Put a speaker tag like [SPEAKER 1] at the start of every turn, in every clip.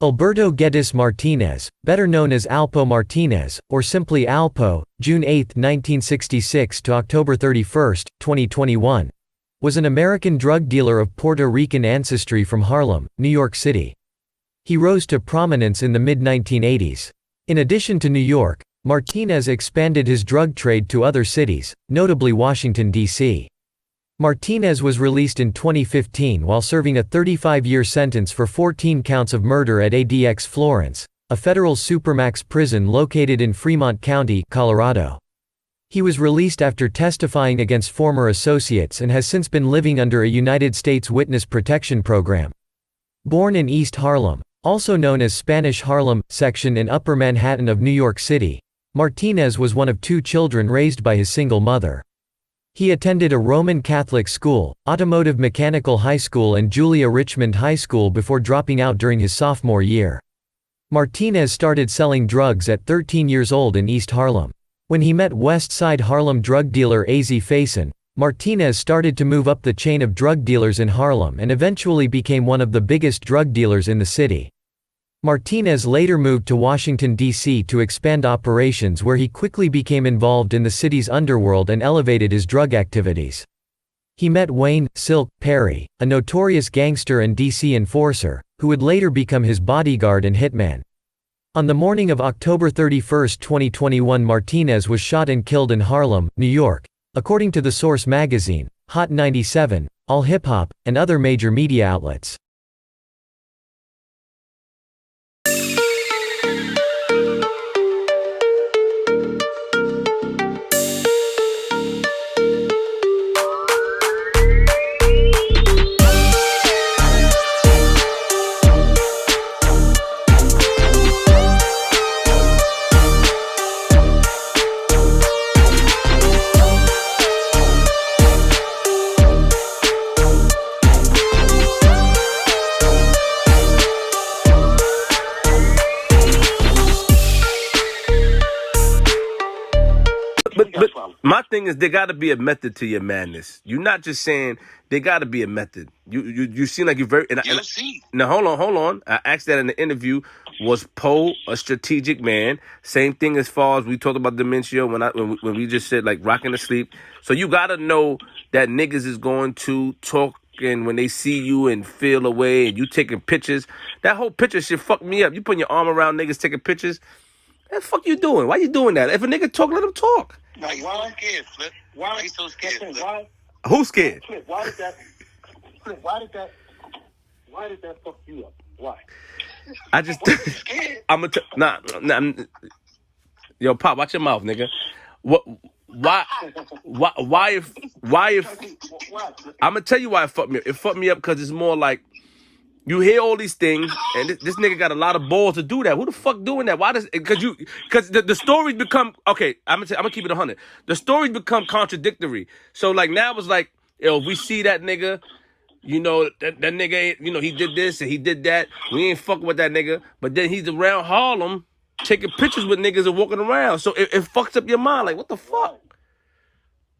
[SPEAKER 1] Alberto Geddes Martinez, better known as Alpo Martinez, or simply Alpo, June 8, 1966 to October 31, 2021, was an American drug dealer of Puerto Rican ancestry from Harlem, New York City. He rose to prominence in the mid-1980s. In addition to New York, Martinez expanded his drug trade to other cities, notably Washington, D.C. Martinez was released in 2015 while serving a 35-year sentence for 14 counts of murder at ADX Florence, a federal supermax prison located in Fremont County, Colorado. He was released after testifying against former associates and has since been living under a United States Witness Protection Program. Born in East Harlem, also known as Spanish Harlem, section in Upper Manhattan of New York City, Martinez was one of two children raised by his single mother. He attended a Roman Catholic school, Automotive Mechanical High School and Julia Richmond High School before dropping out during his sophomore year. Martinez started selling drugs at 13 years old in East Harlem. When he met West Side Harlem drug dealer AZ Faison, Martinez started to move up the chain of drug dealers in Harlem and eventually became one of the biggest drug dealers in the city. Martinez later moved to Washington, D.C. to expand operations where he quickly became involved in the city's underworld and elevated his drug activities. He met Wayne "Silk" Perry, a notorious gangster and D.C. enforcer, who would later become his bodyguard and hitman. On the morning of October 31, 2021, Martinez was shot and killed in Harlem, New York, according to The Source magazine, Hot 97, All Hip Hop, and other major media outlets.
[SPEAKER 2] But my thing is, there got to be a method to your madness. You're not just saying there got to be a method. You seem like you're very. Now hold on. I asked that in the interview. Was Poe a strategic man? Same thing as far as we talked about dementia when we just said like rocking to sleep. So you got to know that niggas is going to talk. And when they see you and feel away and you taking pictures, that whole picture shit fucked me up. You putting your arm around niggas taking pictures. What the fuck you doing? Why you doing that? If a nigga talk, let him talk.
[SPEAKER 3] Why you so scared, Flip? Why are you so scared, Flip?
[SPEAKER 2] Who's scared?
[SPEAKER 4] Flip, why did that fuck you up? Why?
[SPEAKER 2] I just I'm gonna yo, Pop, watch your mouth, nigga. Why if I'm gonna tell you why it fucked me up. It fucked me up because it's more like you hear all these things, and this nigga got a lot of balls to do that. Who the fuck doing that? Why does? Because the stories become okay. I'm gonna keep it 100. The stories become contradictory. So like now it's like, yo, if we see that nigga, you know that nigga ain't, you know, he did this and he did that. We ain't fucking with that nigga. But then he's around Harlem taking pictures with niggas and walking around. So it fucks up your mind. Like what the fuck?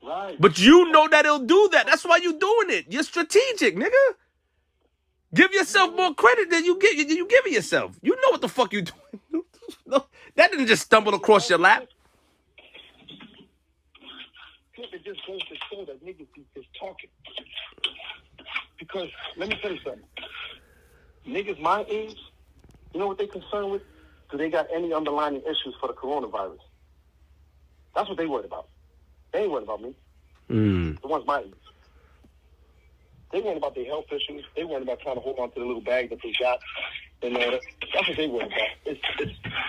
[SPEAKER 4] Right.
[SPEAKER 2] But you know that he'll do that. That's why you doing it. You're strategic, nigga. Give yourself more credit than you giving yourself. You know what the fuck you doing. No, that didn't just stumble across your lap.
[SPEAKER 4] It just goes to show that niggas be just talking. Because let me tell you something. Niggas my age, you know what they concerned with? Do they got any underlying issues for the coronavirus? That's what they worried about. They ain't worried about me. The ones my age. They worried about their health issues. They worried about trying to hold on to the little bag that they got. And that's what they worried about.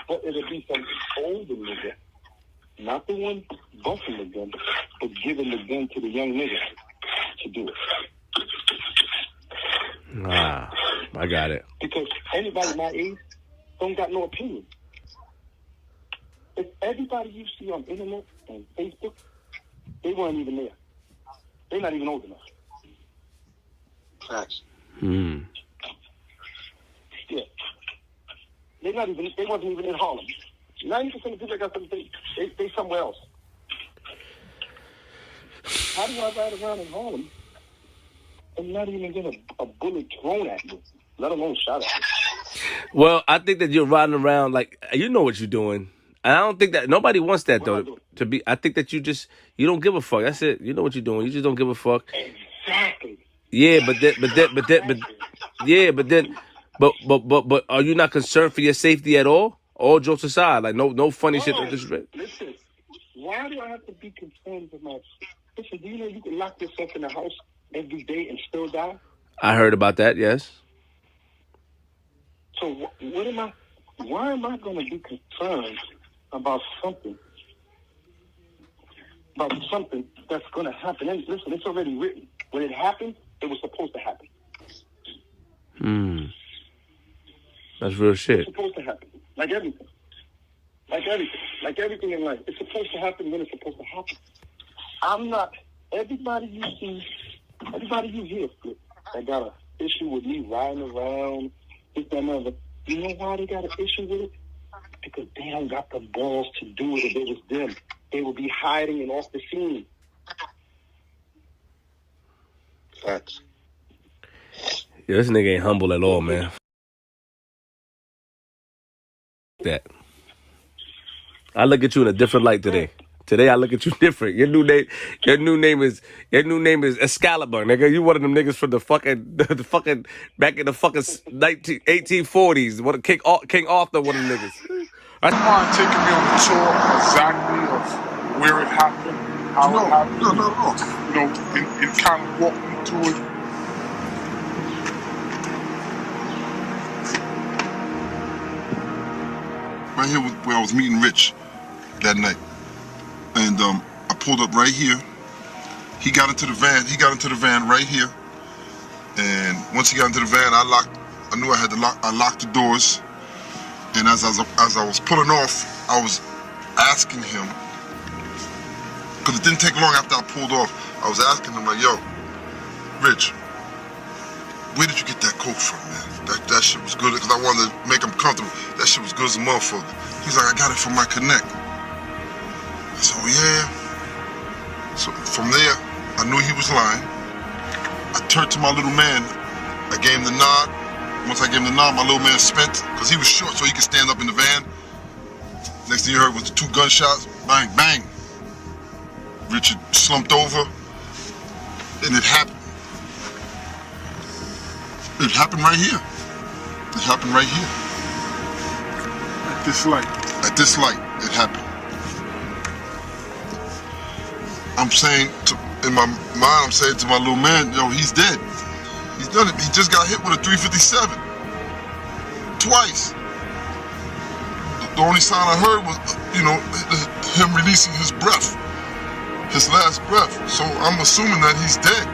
[SPEAKER 4] But it'll be some older nigga, not the one busting the gun, but giving the gun to the young nigga to do it.
[SPEAKER 2] Ah, I got it.
[SPEAKER 4] Because anybody my age don't got no opinion. If everybody you see on the internet and Facebook, they weren't even there. They're not even old enough.
[SPEAKER 3] Facts.
[SPEAKER 4] Yeah. They wasn't even in Harlem. 90% of people that got something, they somewhere else. How do I ride around in Harlem and not even get a bullet thrown at me, let alone shot at me?
[SPEAKER 2] Well, I think that you're riding around like you know what you're doing. And I don't think that nobody wants that though. To be, I think that you don't give a fuck. That's it. You know what you're doing. You just don't give a fuck.
[SPEAKER 4] Exactly.
[SPEAKER 2] Yeah, but are you not concerned for your safety at all? All jokes aside, like no funny shit. No disrespect.
[SPEAKER 4] Listen, why do I have to be concerned with my? Listen, do you know you can lock yourself in the house every day and still die?
[SPEAKER 2] I heard about that. Yes.
[SPEAKER 4] So what am I? Why am I going to be concerned about something that's going to happen? And listen, it's already written. When it happened, it was supposed to happen.
[SPEAKER 2] That's real shit.
[SPEAKER 4] It's supposed to happen, like everything. Like everything in life. It's supposed to happen when it's supposed to happen. I'm not. Everybody you hear that got an issue with me riding around, this, that, and other. You know why they got an issue with it? Because they don't got the balls to do it. If it was them, they would be hiding and off the scene. Facts.
[SPEAKER 2] Yeah, this nigga ain't humble at all, man. That. I look at you in a different light today. Today I look at you different. Your new name is Excalibur, nigga. You one of them niggas from the fucking back in the fucking 1840s. What King Arthur, one of them niggas.
[SPEAKER 5] I mind taking me on the tour exactly of where it happened, how it happened.
[SPEAKER 6] No.
[SPEAKER 5] You know, and kind of walk me through it.
[SPEAKER 6] Right here where I was meeting Rich that night. And I pulled up right here. He got into the van. Right here. And once he got into the van, I knew I had to lock. I locked the doors. And as I was pulling off, I was asking him, because it didn't take long after I pulled off. I was asking him like, "Yo, Rich, where did you get that coat from, man? That shit was good." Because I wanted to make him comfortable. That shit was good as a motherfucker. He's like, "I got it from my connect." So yeah. So from there, I knew he was lying. I turned to my little man. I gave him the nod. Once I gave him the nod, my little man spent, because he was short so he could stand up in the van. Next thing you heard was the 2 gunshots. Bang, bang. Richard slumped over. And it happened. It happened right here. It happened right here.
[SPEAKER 5] At this light.
[SPEAKER 6] At this light, it happened. I'm saying, in my mind, I'm saying to my little man, yo, he's dead. He's done it. He just got hit with a 357. Twice. The only sound I heard was, him releasing his breath. His last breath. So I'm assuming that he's dead.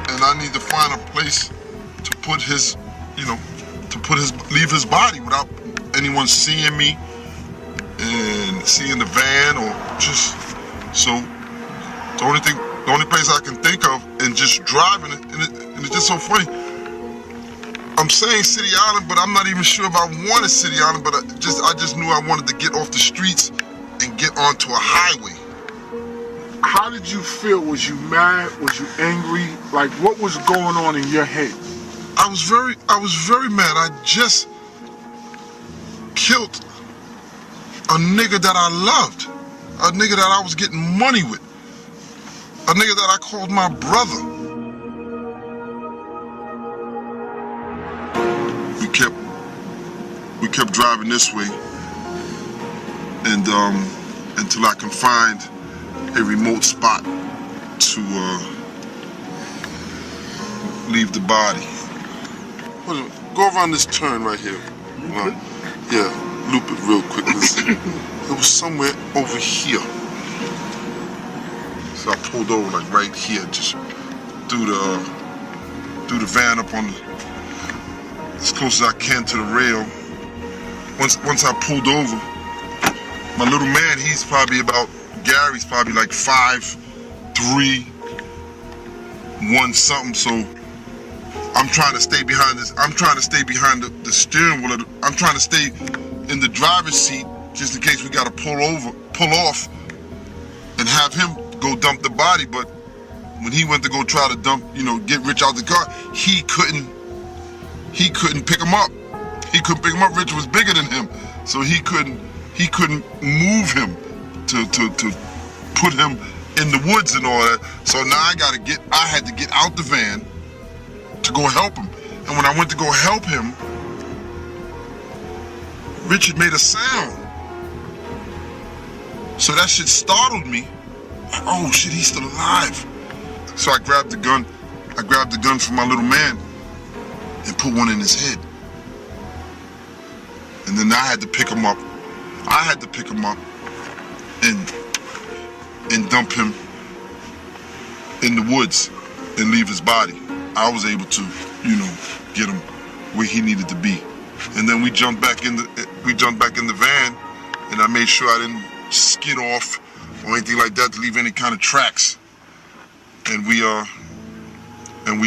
[SPEAKER 6] And I need to find a place to put his, leave his body without anyone seeing me and seeing the van or just, so the only place I can think of and just driving it, and it's just so funny. I'm saying City Island, but I'm not even sure if I wanted City Island, but I just knew I wanted to get off the streets and get onto a highway.
[SPEAKER 5] How did you feel? Was you mad? Was you angry? Like, what was going on in your head?
[SPEAKER 6] I was very mad. I just killed a nigga that I loved, a nigga that I was getting money with, a nigga that I called my brother. We kept driving this way, and until I can find a remote spot to leave the body. Go around this turn right here. Yeah, loop it real quick. It was somewhere over here. So I pulled over like right here, just threw the van up on as close as I can to the rail. Once I pulled over, my little man, Gary's probably like 5'3", 1 something. So I'm trying to stay behind this. I'm trying to stay behind the steering wheel. I'm trying to stay in the driver's seat just in case we got to pull off, and have him go dump the body. But when he went to go try to dump, get Rich out the car, he couldn't pick him up. He couldn't pick him up. Rich was bigger than him, so he couldn't move him to put him in the woods and all that. So now I had to get out the van to go help him. And when I went to go help him, Richard made a sound. So that shit startled me. Oh shit, he's still alive. So I grabbed the gun. I grabbed the gun from my little man and put one in his head. And then I had to pick him up. I had to pick him up and dump him in the woods and leave his body. I was able to, get him where he needed to be. And then we jumped back in the van, and I made sure I didn't skid off or anything like that to leave any kind of tracks. And we left. And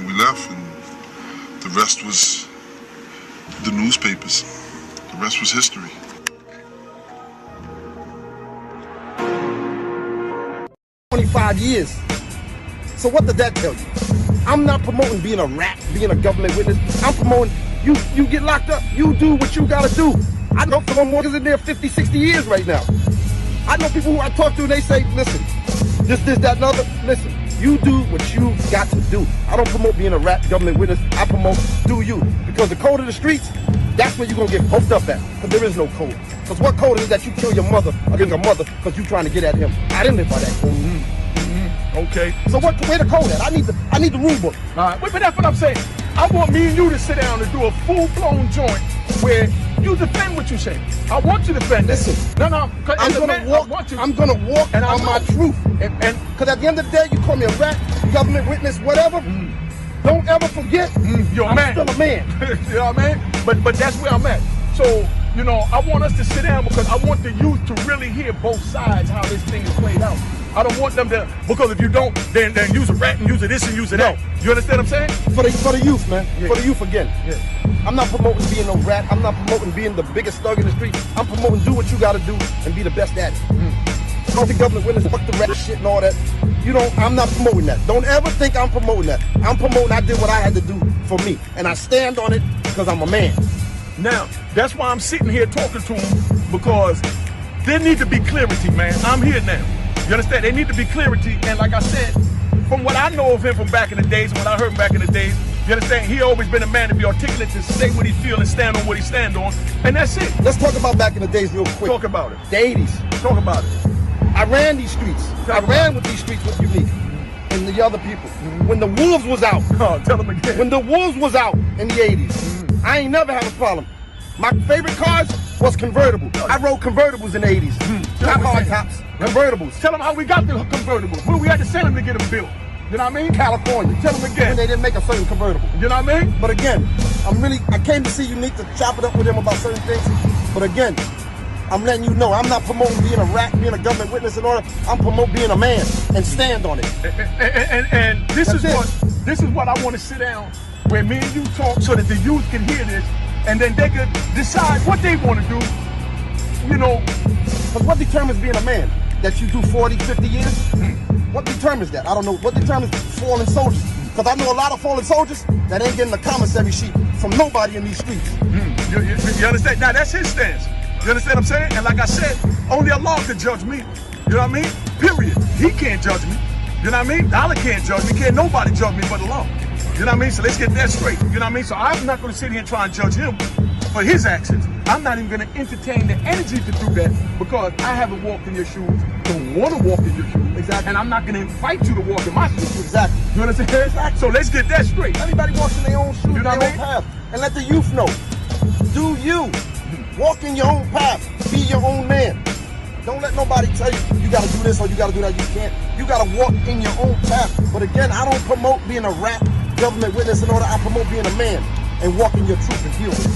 [SPEAKER 6] we left, and the rest was the newspapers. The rest was history.
[SPEAKER 4] Years. So what did that tell you? I'm not promoting being a rat, being a government witness. I'm promoting you get locked up, you do what you gotta do. I know someone more in there 50, 60 years right now. I know people who I talk to, they say, listen, this, that, and other. Listen, you do what you got to do. I don't promote being a rat government witness. I promote do you. Because the code of the streets, that's where you're gonna get poked up at. Because there is no code. Because what code is that you kill your mother against your mother because you trying to get at him? I didn't live by that code.
[SPEAKER 7] Okay.
[SPEAKER 4] So where the code at? I need the rule book.
[SPEAKER 7] All right. But that's what I'm saying. I want me and you to sit down and do a full-blown joint where you defend what you say. I want you to defend.
[SPEAKER 4] Listen.
[SPEAKER 7] No.
[SPEAKER 4] I'm gonna walk
[SPEAKER 7] and
[SPEAKER 4] on my truth. And because at the end of the day, you call me a rat, government witness, whatever. Don't ever forget, I'm still a man.
[SPEAKER 7] You know what I mean? But that's where I'm at. So, I want us to sit down because I want the youth to really hear both sides, how this thing is played out. I don't want them to, because if you don't, then use a rat and use it this and use it that. You understand what I'm saying?
[SPEAKER 4] For the youth, man.
[SPEAKER 7] Yeah.
[SPEAKER 4] For the youth again.
[SPEAKER 7] Yeah.
[SPEAKER 4] I'm not promoting being no rat. I'm not promoting being the biggest thug in the street. I'm promoting do what you gotta do and be the best at it. Go to government witness, fuck the rat shit and all that. I'm not promoting that. Don't ever think I'm promoting that. I'm promoting I did what I had to do for me. And I stand on it because I'm a man.
[SPEAKER 7] Now, that's why I'm sitting here talking to him, because there need to be clarity, man. I'm here now. You understand? There need to be clarity, and like I said, from what I know of him from back in the days, and what I heard him back in the days, you understand? He always been a man to be articulate, to say what he feel and stand on what he stand on, and that's it.
[SPEAKER 4] Let's talk about back in the days real quick.
[SPEAKER 7] Talk about it.
[SPEAKER 4] The 80s.
[SPEAKER 7] Talk about it.
[SPEAKER 4] I ran these streets. I ran with these streets with Unique and the other people. When the wolves was out.
[SPEAKER 7] Oh, tell them again.
[SPEAKER 4] When the wolves was out in the 80s. I ain't never had a problem. My favorite cars was convertible. I rode convertibles in the 80s. Not hard tops, convertibles.
[SPEAKER 7] Tell them how we got the convertibles. Where we had to send them to get them built. You know what I mean?
[SPEAKER 4] California.
[SPEAKER 7] Tell them again.
[SPEAKER 4] When they didn't make a certain convertible.
[SPEAKER 7] You know what I mean?
[SPEAKER 4] But again, I came to see Unique to chop it up with him about certain things. But again, I'm letting you know, I'm not promoting being a rat, being a government witness in order. I'm promoting being a man and stand on it.
[SPEAKER 7] And this is what I want to sit down where me and you talk so that the youth can hear this, and then they could decide what they want to do.
[SPEAKER 4] Because what determines being a man? That you do 40, 50 years? What determines that? I don't know. What determines fallen soldiers? Because I know a lot of fallen soldiers that ain't getting a commissary sheet from nobody in these streets.
[SPEAKER 7] You understand? Now that's his stance. You understand what I'm saying? And like I said, only Allah can judge me. You know what I mean? Period. He can't judge me. You know what I mean? Allah can't judge me. Can't nobody judge me but Allah. You know what I mean? So let's get that straight. You know what I mean? So I'm not going to sit here and try and judge him for his actions. I'm not even going to entertain the energy to do that because I haven't walked in your shoes, don't want to walk in your shoes.
[SPEAKER 4] Exactly.
[SPEAKER 7] And I'm not going to invite you to walk in my shoes.
[SPEAKER 4] Exactly.
[SPEAKER 7] You understand?
[SPEAKER 4] Exactly.
[SPEAKER 7] So let's get that straight.
[SPEAKER 4] Everybody walks in their own shoes,
[SPEAKER 7] you know
[SPEAKER 4] their own path. And let the youth know. Do you. Walk in your own path. Be your own man. Don't let nobody tell you, you got to do this or you got to do that. You can't. You got to walk in your own path. But again, I don't promote being a rat, government witness in order. I promote being a man and walking your truth and deal with it.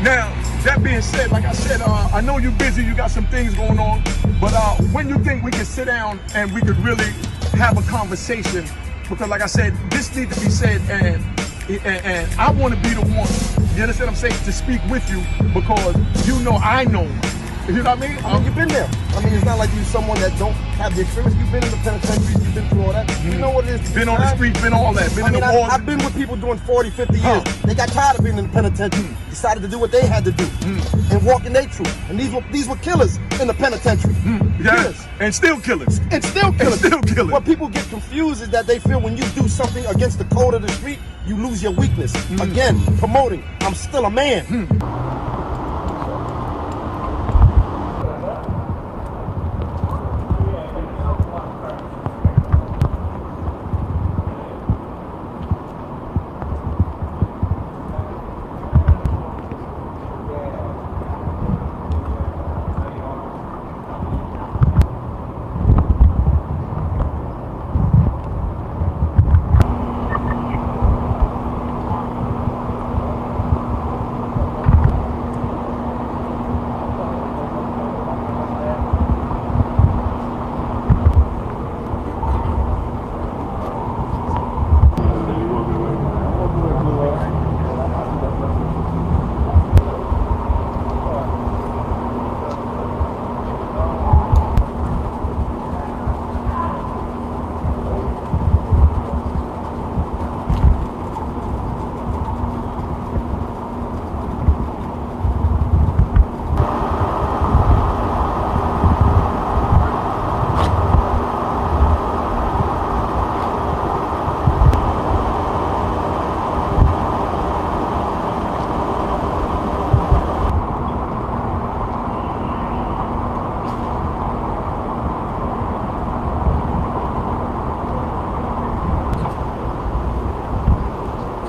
[SPEAKER 7] Now, that being said, like I said, I know you're busy, you got some things going on, but when you think we can sit down and we could really have a conversation? Because like I said, this needs to be said, and I want to be the one, you understand what I'm saying, to speak with you, because I know You know what I mean?
[SPEAKER 4] I mean, you've been there. I mean, it's not like you're someone that don't have the experience. You've been in the penitentiaries, you've been through all that. You know what it is.
[SPEAKER 7] Been on the street, been all that, been in the wars.
[SPEAKER 4] I've been with people doing 40, 50 years. They got tired of being in the penitentiary, decided to do what they had to do, and walking their truth. And these were killers in the penitentiary.
[SPEAKER 7] Yes, and still killers.
[SPEAKER 4] And still killers.
[SPEAKER 7] And still killers.
[SPEAKER 4] What people get confused is that they feel when you do something against the code of the street, you lose your weakness. Again, promoting, I'm still a man.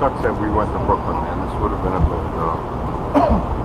[SPEAKER 8] Chuck said we went to Brooklyn, man. This would have been a good